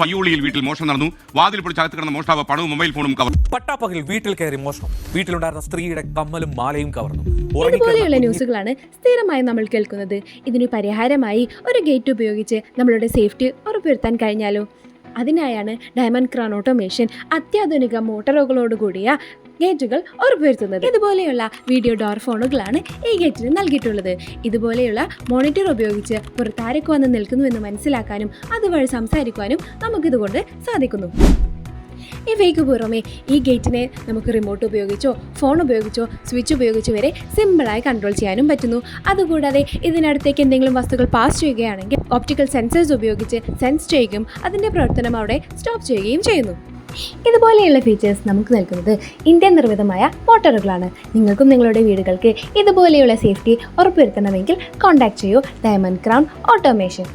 പയ്യോളിയിൽ വീട്ടിൽ മോഷണം നടന്നു. വാതിൽ പൊളിച്ച് അകത്ത് കിടന്ന മോഷ്ടാവ് പണവും മൊബൈൽ ഫോണും കവർന്നു. പട്ടാപ്പകൽ വീട്ടിൽ കയറി മോഷണം. വീട്ടിലുണ്ടായിരുന്ന സ്ത്രീയുടെ കമ്മലും മാലയും കവർന്നു. ഇതുപോലെയുള്ള ന്യൂസുകളാണ് സ്ഥിരമായി നമ്മൾ കേൾക്കുന്നത്. ഇതിന് പരിഹാരമായി ഒരു ഗേറ്റ് ഉപയോഗിച്ച് നമ്മളുടെ സേഫ്റ്റി ഉറപ്പുവരുത്താൻ കഴിഞ്ഞാലോ? അതിനായാണ് ഡയമണ്ട് ക്രൗൺ ഓട്ടോമേഷൻ അത്യാധുനിക മോട്ടോറുകളോടുകൂടിയ ഗേറ്റുകൾ ഉറപ്പുവരുത്തുന്നത്. ഇതുപോലെയുള്ള വീഡിയോ ഡോർ ഫോണുകളാണ് ഈ ഗേറ്റിന് നൽകിയിട്ടുള്ളത്. ഇതുപോലെയുള്ള മോണിറ്റർ ഉപയോഗിച്ച് പുറത്താരൊക്കെ വന്ന് നിൽക്കുന്നുവെന്ന് മനസ്സിലാക്കാനും അതുവഴി സംസാരിക്കാനും നമുക്കിതുകൊണ്ട് സാധിക്കുന്നു. ഇവയ്ക്ക് പുറമെ ഈ ഗേറ്റിനെ നമുക്ക് റിമോട്ട് ഉപയോഗിച്ചോ ഫോൺ ഉപയോഗിച്ചോ സ്വിച്ച് ഉപയോഗിച്ചോ വരെ സിമ്പിളായി കൺട്രോൾ ചെയ്യാനും പറ്റുന്നു. അതുകൂടാതെ ഇതിനടുത്തേക്ക് എന്തെങ്കിലും വസ്തുക്കൾ പാസ് ചെയ്യുകയാണെങ്കിൽ ഓപ്റ്റിക്കൽ സെൻസേഴ്സ് ഉപയോഗിച്ച് സെൻസ് ചെയ്യുകയും അതിൻ്റെ പ്രവർത്തനം അവിടെ സ്റ്റോപ്പ് ചെയ്യുകയും ചെയ്യുന്നു. ഇതുപോലെയുള്ള ഫീച്ചേഴ്സ് നമുക്ക് നൽകുന്നത് ഇന്ത്യൻ നിർമ്മിതമായ മോട്ടോറുകളാണ്. നിങ്ങൾക്കും നിങ്ങളുടെ വീടുകൾക്ക് ഇതുപോലെയുള്ള സേഫ്റ്റി ഉറപ്പുവരുത്തണമെങ്കിൽ കോൺടാക്ട് ചെയ്യൂ ഡയമണ്ട് ക്രൗൺ ഓട്ടോമേഷൻ.